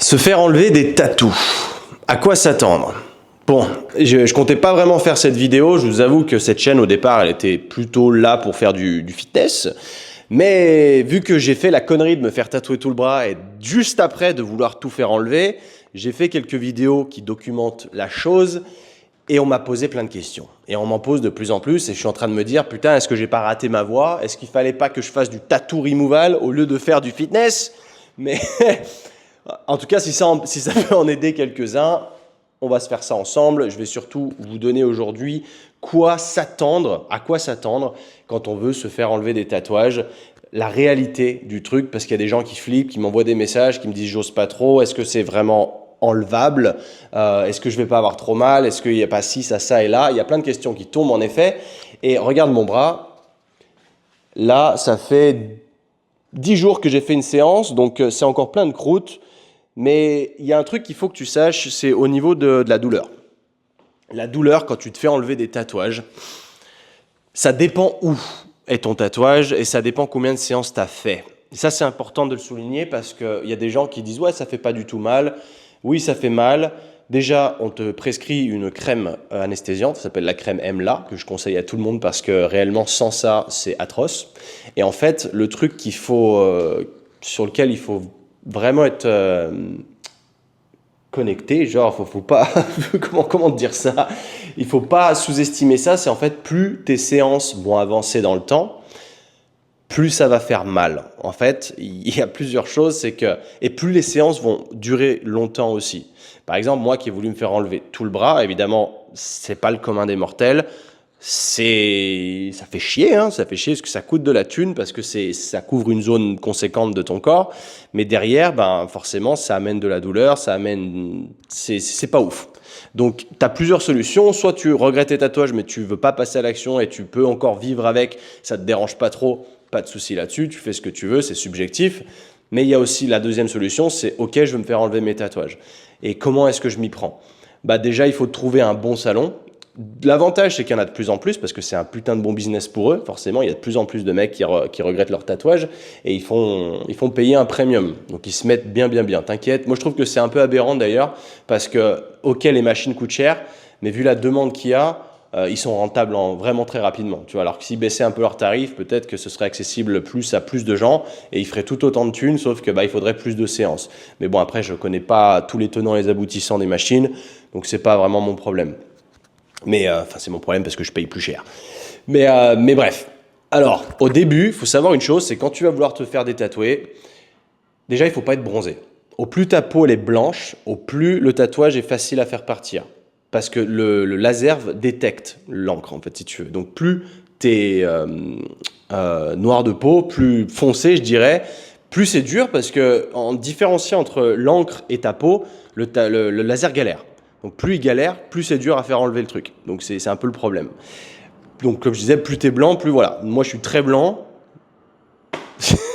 Se faire enlever des tatous. À quoi s'attendre? Bon, je comptais pas vraiment faire cette vidéo. Je vous avoue que cette chaîne, au départ, elle était plutôt là pour faire du fitness. Mais vu que j'ai fait la connerie de me faire tatouer tout le bras et juste après de vouloir tout faire enlever, j'ai fait quelques vidéos qui documentent la chose et on m'a posé plein de questions. Et on m'en pose de plus en plus et je suis en train de me dire, putain, est-ce que j'ai pas raté ma voie? Est-ce qu'il fallait pas que je fasse du tattoo removal au lieu de faire du fitness? Mais en tout cas, si ça peut en aider quelques-uns, on va se faire ça ensemble. Je vais surtout vous donner aujourd'hui à quoi s'attendre quand on veut se faire enlever des tatouages, la réalité du truc, parce qu'il y a des gens qui flippent, qui m'envoient des messages, qui me disent j'ose pas trop, est-ce que c'est vraiment enlevable, est-ce que je vais pas avoir trop mal, est-ce qu'il n'y a pas ci, ça et là, il y a plein de questions qui tombent en effet, et regarde mon bras, là ça fait 10 jours que j'ai fait une séance, donc c'est encore plein de croûtes. Mais il y a un truc qu'il faut que tu saches, c'est au niveau de la douleur. La douleur, quand tu te fais enlever des tatouages, ça dépend où est ton tatouage et ça dépend combien de séances tu as fait. Et ça, c'est important de le souligner parce qu'il y a des gens qui disent « Ouais, ça fait pas du tout mal. » Oui, ça fait mal. Déjà, on te prescrit une crème anesthésiante, ça s'appelle la crème EMLA, que je conseille à tout le monde parce que réellement, sans ça, c'est atroce. Et en fait, le truc sur lequel il faut vraiment être connecté, genre faut pas comment te dire ça, il faut pas sous-estimer ça, c'est en fait plus tes séances vont avancer dans le temps, plus ça va faire mal. En fait, il y a plusieurs choses, et plus les séances vont durer longtemps aussi. Par exemple, moi qui ai voulu me faire enlever tout le bras, évidemment, c'est pas le commun des mortels. Ça fait chier, ça fait chier parce que ça coûte de la thune, parce que ça couvre une zone conséquente de ton corps, mais derrière, forcément, ça amène de la douleur, c'est pas ouf. Donc, tu as plusieurs solutions, soit tu regrettes tes tatouages, mais tu veux pas passer à l'action et tu peux encore vivre avec, ça te dérange pas trop, pas de souci là-dessus, tu fais ce que tu veux, c'est subjectif, mais il y a aussi la deuxième solution, c'est ok, je veux me faire enlever mes tatouages. Et comment est-ce que je m'y prends? Déjà, il faut trouver un bon salon. L'avantage, c'est qu'il y en a de plus en plus, parce que c'est un putain de bon business pour eux. Forcément, il y a de plus en plus de mecs qui regrettent leur tatouage et ils font payer un premium. Donc, ils se mettent bien. T'inquiète. Moi, je trouve que c'est un peu aberrant d'ailleurs, parce que, ok, les machines coûtent cher, mais vu la demande qu'il y a, ils sont rentables vraiment très rapidement. Tu vois, alors que s'ils baissaient un peu leurs tarifs, peut-être que ce serait accessible à plus de gens et ils feraient tout autant de thunes, sauf que il faudrait plus de séances. Mais bon, après, je connais pas tous les tenants et les aboutissants des machines, donc c'est pas vraiment mon problème. Mais c'est mon problème parce que je paye plus cher. Mais bref. Alors, au début, il faut savoir une chose, c'est quand tu vas vouloir te faire détatouer, déjà, il ne faut pas être bronzé. Au plus ta peau elle est blanche, au plus le tatouage est facile à faire partir. Parce que le laser détecte l'encre, en fait, si tu veux. Donc, plus tu es noir de peau, plus foncé, je dirais, plus c'est dur parce qu'en différenciant entre l'encre et ta peau, le laser galère. Donc plus il galère, plus c'est dur à faire enlever le truc. Donc c'est un peu le problème. Donc comme je disais, plus t'es blanc, plus voilà. Moi je suis très blanc,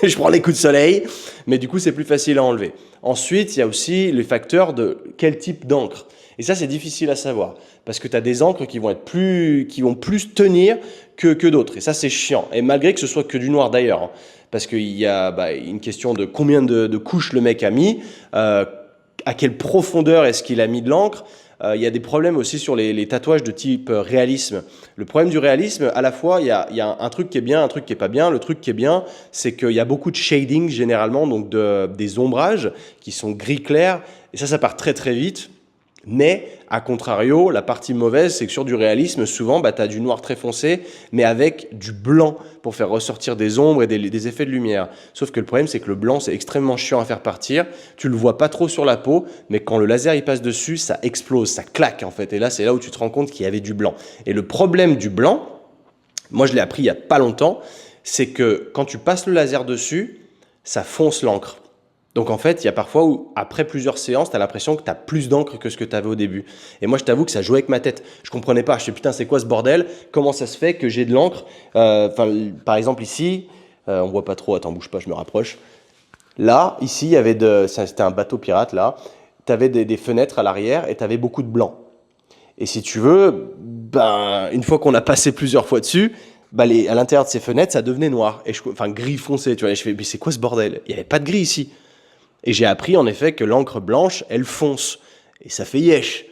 je prends les coups de soleil, mais du coup c'est plus facile à enlever. Ensuite, il y a aussi les facteurs de quel type d'encre. Et ça c'est difficile à savoir, parce que tu as des encres qui vont plus tenir que d'autres. Et ça c'est chiant. Et malgré que ce soit que du noir d'ailleurs, parce qu'il y a une question de combien de couches le mec a mis, à quelle profondeur est-ce qu'il a mis de l'encre. Il y a des problèmes aussi sur les tatouages de type réalisme. Le problème du réalisme, à la fois, il y a un truc qui est bien, un truc qui est pas bien. Le truc qui est bien, c'est qu'il y a beaucoup de shading généralement, donc des ombrages qui sont gris clair. Et ça part très très vite. Mais, à contrario, la partie mauvaise, c'est que sur du réalisme, souvent, tu as du noir très foncé, mais avec du blanc pour faire ressortir des ombres et des effets de lumière. Sauf que le problème, c'est que le blanc, c'est extrêmement chiant à faire partir. Tu le vois pas trop sur la peau, mais quand le laser il passe dessus, ça explose, ça claque en fait. Et là, c'est là où tu te rends compte qu'il y avait du blanc. Et le problème du blanc, moi je l'ai appris il y a pas longtemps, c'est que quand tu passes le laser dessus, ça fonce l'encre. Donc en fait, il y a parfois où, après plusieurs séances, tu as l'impression que tu as plus d'encre que ce que tu avais au début. Et moi, je t'avoue que ça jouait avec ma tête. Je comprenais pas. Je me putain, c'est quoi ce bordel? Comment ça se fait que j'ai de l'encre? Par exemple, ici, on voit pas trop. Attends, bouge pas, je me rapproche. Là, ici, il y avait c'était un bateau pirate, là. Tu avais des fenêtres à l'arrière et tu avais beaucoup de blanc. Et si tu veux, une fois qu'on a passé plusieurs fois dessus, à l'intérieur de ces fenêtres, ça devenait noir. Gris foncé, tu vois. Et je fais, mais c'est quoi ce bordel? Il n'y avait pas de gris ici. Et j'ai appris en effet que l'encre blanche, elle fonce. Et ça fait yesh.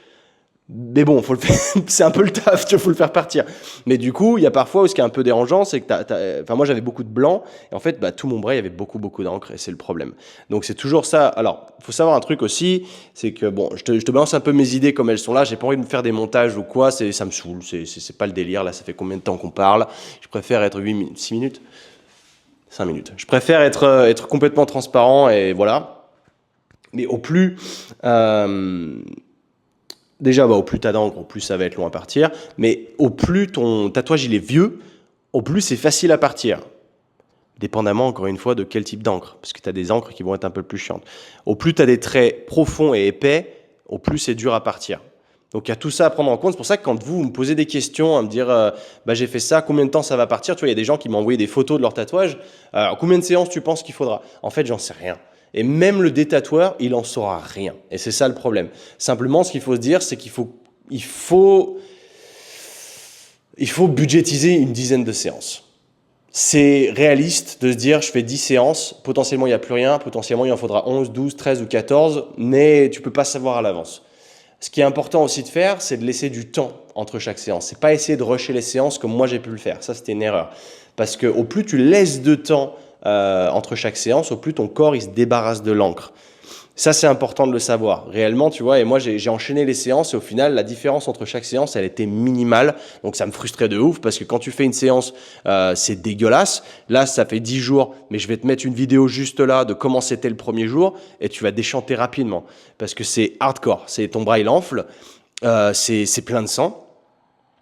Mais bon, faut le faire. C'est un peu le taf, il faut le faire partir. Mais du coup, il y a parfois où ce qui est un peu dérangeant, c'est que enfin, moi j'avais beaucoup de blanc, et en fait, bah, tout mon bras, il y avait beaucoup d'encre, et c'est le problème. Donc c'est toujours ça. Alors, il faut savoir un truc aussi, c'est que bon, je te balance un peu mes idées comme elles sont là, j'ai pas envie de me faire des montages ou quoi, ça me saoule, c'est pas le délire, là, ça fait combien de temps qu'on parle? Je préfère être 6 minutes? 5 minutes. Je préfère être complètement transparent, et voilà. Mais au plus. Déjà, bah, au plus t'as d'encre, au plus ça va être long à partir. Mais au plus ton tatouage il est vieux, au plus c'est facile à partir. Dépendamment, encore une fois, de quel type d'encre. Parce que tu as des encres qui vont être un peu plus chiantes. Au plus tu as des traits profonds et épais, au plus c'est dur à partir. Donc il y a tout ça à prendre en compte. C'est pour ça que quand vous me posez des questions, à me dire bah, j'ai fait ça, combien de temps ça va partir, tu vois, il y a des gens qui m'ont envoyé des photos de leur tatouage. Combien de séances tu penses qu'il faudra? En fait, j'en sais rien. Et même le détatoueur, il en saura rien. Et c'est ça le problème. Simplement, ce qu'il faut se dire, c'est il faut budgétiser une dizaine de séances. C'est réaliste de se dire, je fais 10 séances, potentiellement il n'y a plus rien, potentiellement il en faudra 11, 12, 13 ou 14, mais tu ne peux pas savoir à l'avance. Ce qui est important aussi de faire, c'est de laisser du temps entre chaque séance. C'est pas essayer de rusher les séances comme moi j'ai pu le faire. Ça, c'était une erreur. Parce que au plus tu laisses de temps entre chaque séance, au plus ton corps il se débarrasse de l'encre. Ça, c'est important de le savoir. Réellement, tu vois, et moi, j'ai enchaîné les séances et au final, la différence entre chaque séance, elle était minimale. Donc, ça me frustrait de ouf parce que quand tu fais une séance, c'est dégueulasse. Là, ça fait 10 jours, mais je vais te mettre une vidéo juste là de comment c'était le premier jour et tu vas déchanter rapidement parce que c'est hardcore. C'est ton bras, il enfle. C'est plein de sang.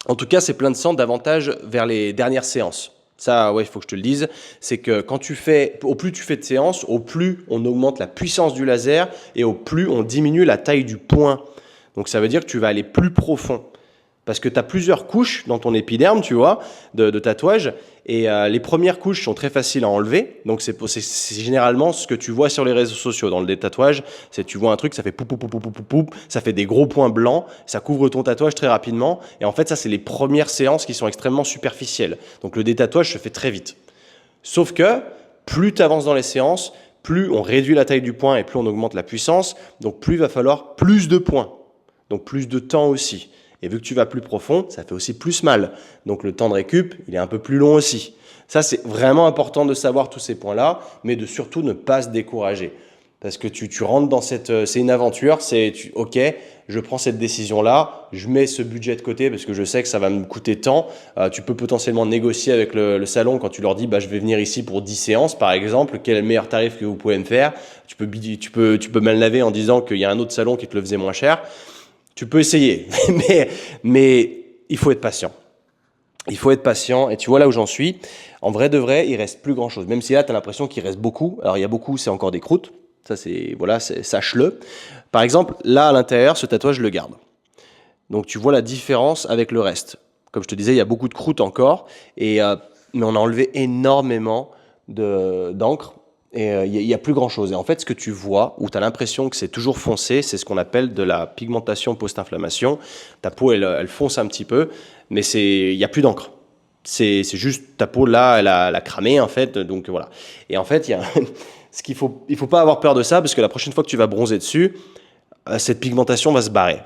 En tout cas, c'est plein de sang davantage vers les dernières séances. Ça, ouais, il faut que je te le dise. C'est que au plus tu fais de séances, au plus on augmente la puissance du laser et au plus on diminue la taille du point. Donc ça veut dire que tu vas aller plus profond. Parce que tu as plusieurs couches dans ton épiderme, tu vois, de tatouage. Et les premières couches sont très faciles à enlever. Donc c'est généralement ce que tu vois sur les réseaux sociaux. Dans le tatouage, c'est tu vois un truc, ça fait poup, poup, poup, poup, poup, poup, ça fait des gros points blancs, ça couvre ton tatouage très rapidement. Et en fait, ça, c'est les premières séances qui sont extrêmement superficielles. Donc le détatouage se fait très vite. Sauf que plus tu avances dans les séances, plus on réduit la taille du point et plus on augmente la puissance. Donc plus il va falloir plus de points. Donc plus de temps aussi. Et vu que tu vas plus profond, ça fait aussi plus mal. Donc le temps de récup, il est un peu plus long aussi. Ça, c'est vraiment important de savoir tous ces points-là, mais de surtout ne pas se décourager. Parce que tu rentres dans c'est une aventure, ok, je prends cette décision-là, je mets ce budget de côté parce que je sais que ça va me coûter tant. Tu peux potentiellement négocier avec le salon quand tu leur dis, bah, je vais venir ici pour 10 séances, par exemple, quel est le meilleur tarif que vous pouvez me faire. Tu peux mal laver en disant qu'il y a un autre salon qui te le faisait moins cher. Tu peux essayer, mais il faut être patient. Il faut être patient, et tu vois là où j'en suis. En vrai de vrai, il reste plus grand-chose. Même si là, tu as l'impression qu'il reste beaucoup. Alors, il y a beaucoup, c'est encore des croûtes. Ça, sache-le. Par exemple, là, à l'intérieur, ce tatouage, je le garde. Donc, tu vois la différence avec le reste. Comme je te disais, il y a beaucoup de croûtes encore, mais on a enlevé énormément d'encre. Et il n'y a plus grand-chose. Et en fait, ce que tu vois, où tu as l'impression que c'est toujours foncé, c'est ce qu'on appelle de la pigmentation post-inflammation. Ta peau, elle fonce un petit peu, mais il n'y a plus d'encre. C'est juste ta peau, là, elle a cramé, en fait. Donc, voilà. Et en fait, il faut pas avoir peur de ça, parce que la prochaine fois que tu vas bronzer dessus, cette pigmentation va se barrer.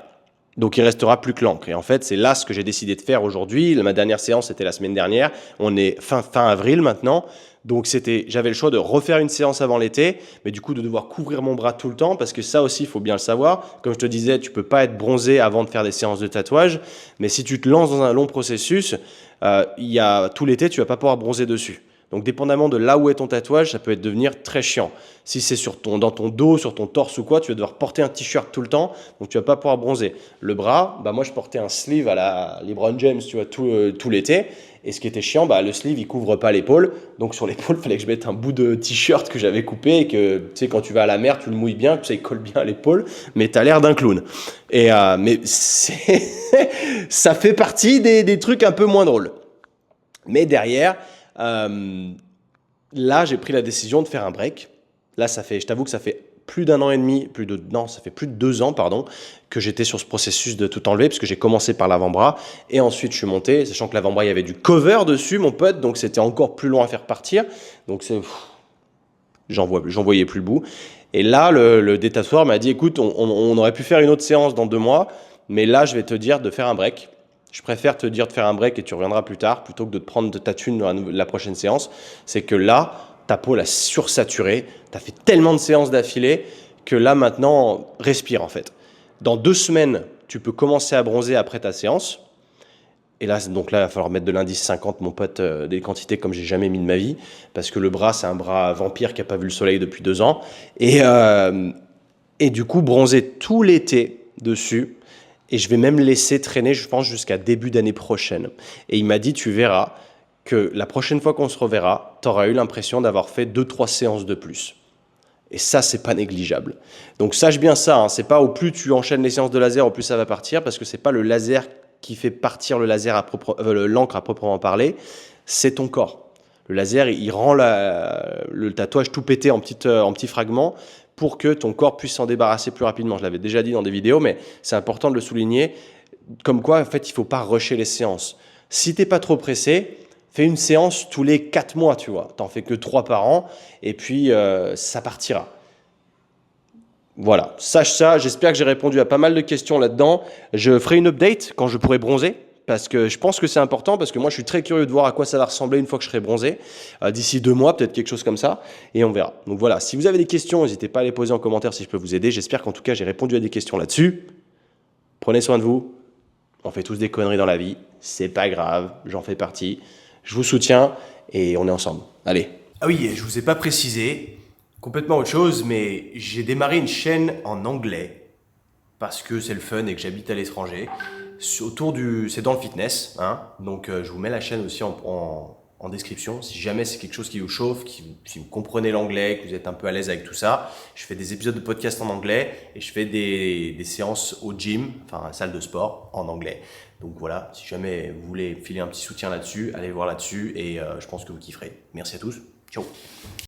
Donc, il restera plus que l'encre. Et en fait, c'est là ce que j'ai décidé de faire aujourd'hui. Ma dernière séance, c'était la semaine dernière. On est fin avril maintenant. Donc j'avais le choix de refaire une séance avant l'été, mais du coup de devoir couvrir mon bras tout le temps, parce que ça aussi, il faut bien le savoir. Comme je te disais, tu peux pas être bronzé avant de faire des séances de tatouage, mais si tu te lances dans un long processus, tout l'été, tu vas pas pouvoir bronzer dessus. Donc dépendamment de là où est ton tatouage, ça peut devenir très chiant. Si c'est dans ton dos, sur ton torse ou quoi, tu vas devoir porter un t-shirt tout le temps, donc tu vas pas pouvoir bronzer. Le bras, bah moi je portais un sleeve à la LeBron James, tu vois, tout l'été. Et ce qui était chiant, bah, le sleeve, il couvre pas l'épaule. Donc, sur l'épaule, il fallait que je mette un bout de t-shirt que j'avais coupé et que, tu sais, quand tu vas à la mer, tu le mouilles bien, ça, il colle bien à l'épaule. Mais tu as l'air d'un clown. Mais ça fait partie des trucs un peu moins drôles. Mais derrière, là, j'ai pris la décision de faire un break. Là, je t'avoue que ça fait plus d'un an et demi, ça fait plus de 2 ans, pardon, que j'étais sur ce processus de tout enlever, parce que j'ai commencé par l'avant-bras, et ensuite je suis monté, sachant que l'avant-bras, il y avait du cover dessus, mon pote, donc c'était encore plus long à faire partir, donc j'en voyais plus le bout. Et là, le data soir m'a dit, écoute, on aurait pu faire une autre séance dans 2 mois, mais là, je vais te dire de faire un break. Je préfère te dire de faire un break et tu reviendras plus tard, plutôt que de te prendre de ta thune dans la prochaine séance. C'est que là, ta peau l'a sursaturée, tu as fait tellement de séances d'affilée que là, maintenant, respire en fait. Dans 2 semaines, tu peux commencer à bronzer après ta séance. Et là, donc là, il va falloir mettre de l'indice 50, mon pote, des quantités comme j'ai jamais mis de ma vie, parce que le bras, c'est un bras vampire qui n'a pas vu le soleil depuis 2 ans. Et du coup, bronzer tout l'été dessus. Et je vais même laisser traîner, je pense, jusqu'à début d'année prochaine. Et il m'a dit, tu verras que la prochaine fois qu'on se reverra, tu auras eu l'impression d'avoir fait 2-3 séances de plus. Et ça, c'est pas négligeable. Donc sache bien ça, hein, c'est pas au plus tu enchaînes les séances de laser, au plus ça va partir, parce que c'est pas le laser qui fait partir le laser l'encre à proprement parler, c'est ton corps. Le laser, il rend le tatouage tout pété en petits fragments pour que ton corps puisse s'en débarrasser plus rapidement. Je l'avais déjà dit dans des vidéos, mais c'est important de le souligner. Comme quoi, en fait, il ne faut pas rusher les séances. Si tu n'es pas trop pressé, fais une séance tous les 4 mois, tu vois. Tu n'en fais que 3 par an, et puis ça partira. Voilà, sache ça, j'espère que j'ai répondu à pas mal de questions là-dedans. Je ferai une update quand je pourrai bronzer, parce que je pense que c'est important, parce que moi je suis très curieux de voir à quoi ça va ressembler une fois que je serai bronzé. D'ici 2 mois, peut-être quelque chose comme ça, et on verra. Donc voilà, si vous avez des questions, n'hésitez pas à les poser en commentaire si je peux vous aider. J'espère qu'en tout cas j'ai répondu à des questions là-dessus. Prenez soin de vous, on fait tous des conneries dans la vie, c'est pas grave, j'en fais partie. Je vous soutiens, et on est ensemble. Allez. Ah oui, et je vous ai pas précisé, complètement autre chose, mais j'ai démarré une chaîne en anglais parce que c'est le fun et que j'habite à l'étranger. C'est dans le fitness, hein. Donc je vous mets la chaîne aussi en description. Si jamais c'est quelque chose qui vous chauffe, si vous comprenez l'anglais, que vous êtes un peu à l'aise avec tout ça, je fais des épisodes de podcast en anglais et je fais des séances au gym, enfin à la salle de sport en anglais. Donc voilà, si jamais vous voulez filer un petit soutien là-dessus, allez voir là-dessus et je pense que vous kifferez. Merci à tous. Ciao.